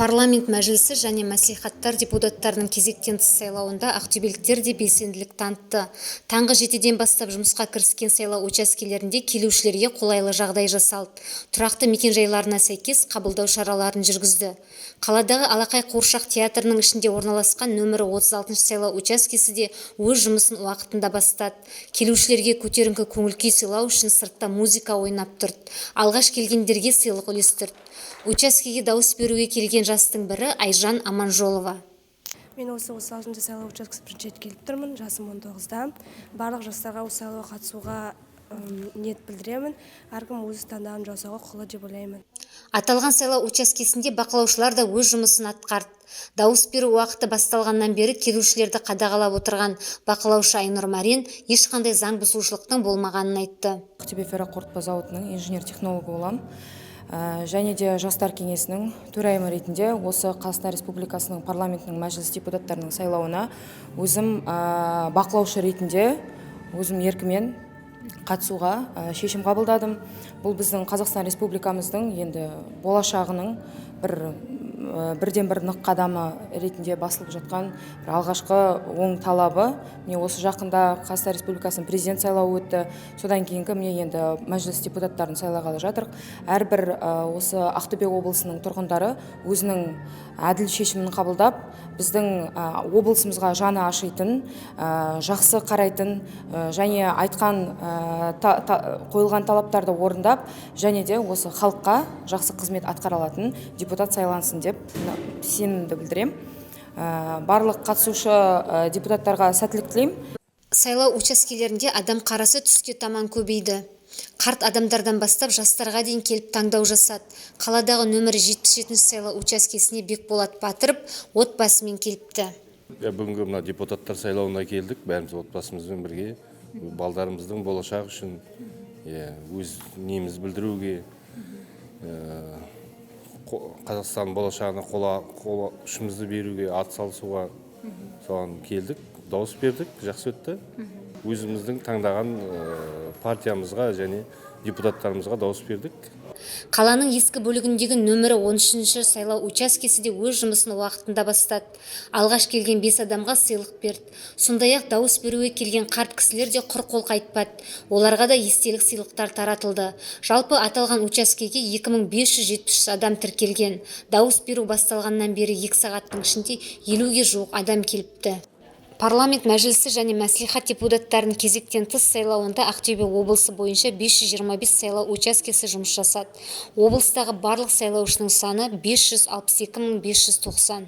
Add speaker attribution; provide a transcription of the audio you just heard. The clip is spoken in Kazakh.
Speaker 1: Парламент мәжілісі және мәслихаттар депутаттарының кезектен тыс сайлауында ақтөбеліктер де белсенділік танытты. Таңғы 7-ден бастап жұмысқа кіріскен сайлау учаскелерінде келушілерге қолайлы жағдай жасалды. Тұрақты мекенжайларына сәйкес қабылдау шараларын жүргізді. Қаладағы Алақай қуыршақ театрының ішінде орналасқан нөмірі 36 сайлау учаскесі де өз жұмысын уақытында бастады. Келушілерге көтеріңкі көңіл-күй сыйлау үшін сыртта музыка ойнап тұрды. Алғаш келгендерге сыйлық үлестірді. Учаскеге дауыс беруге келген жастың бірі Айжан Аманжолова.
Speaker 2: Мен осы 36-шы сайлау учаскесі бірінші рет келіп тұрмын, жасым 19-да. Барлық жастарға осы сайлауға қатысуға ниет білдіремін. Әркім өзі таңдауын жасауға құқылы деп ойлаймын.
Speaker 1: Аталған сайлау учаскесінде бақылаушылар да өз жұмысын атқарды. Дауыс беру уақыты басталғаннан бері келушілерді қадағалап отырған бақылаушы Айнұр Марин ешқандай заң бұзушылықтың болмағанын айтты.
Speaker 3: Ақтөбе ферроқорытпа зауытының инженер-технологы боламын. Және де жастар кеңесінің төрайымы ретінде осы Қазақстан Республикасының парламентінің мәжіліс депутаттарының сайлауына өзім бақылаушы ретінде өзім еркімен қатысуға шешім қабылдадым. Бұл біздің Қазақстан Республикамыздың енді болашағының бірден бір нық қадамы ретінде басылып жатқан алғашқы оң талабы. Міне осы жақында Қазақстан Республикасының президент сайлауы өтті. Содан кейінгі міне енді мәжіліс депутаттарын сайлағалы жатыр. Әрбір осы Ақтөбе облысының тұрғындары өзінің әділ шешімін қабылдап, біздің облысымызға жаны ашитын, жақсы қарайтын және айтқан қойылған талаптарды орындап, және де осы халыққа жақсы қызмет атқара алатын депутат сайлансын деп сенімді білдірем. Барлық қатысушы депутаттарға сәттілік тілеймін.
Speaker 1: Сайлау учаскелерінде адам қарасы түске таман көбейді. Қарт адамдардан бастап жастарға дейін келіп таңдау жасады. Қаладағы нөмірі 77 сайлау учаскесіне Бекболат Батыров отбасымен келіпті.
Speaker 4: Бүгінгі мына депутаттар сайлауына келдік, бәріміз отбасымызбен бірге. Балдарымыздың болашағы үшін өз неміз білдіруге, Қазақстан болашағына қол ұшымызды беруге, ат салысуға соған келдік, дауыс бердік, жақсы өтті. Өзіміздің таңдаған партиямызға және депутаттарымызға дауыс бердік.
Speaker 1: Қаланың ескі бөлігіндегі нөмірі 13-ші сайлау учаскесі де өз жұмысын уақытында бастады. Алғаш келген 5 адамға сыйлық берді. Сондай-ақ дауыс беруге келген қарт кісілер де құр қол қайтпады. Оларға да естелік сыйлықтар таратылды. Жалпы аталған учаскеге 2573 адам тіркелген. Дауыс беру басталғаннан бері 2 сағаттың ішінде 50-ге жуық адам келіпті. Парламент мәжілісі және мәслихат депутаттарының кезектен тыс сайлауында Ақтөбе облысы бойынша 525 сайлау учаскесі жұмыс жасады. Облыстағы барлық сайлаушының саны 562 590.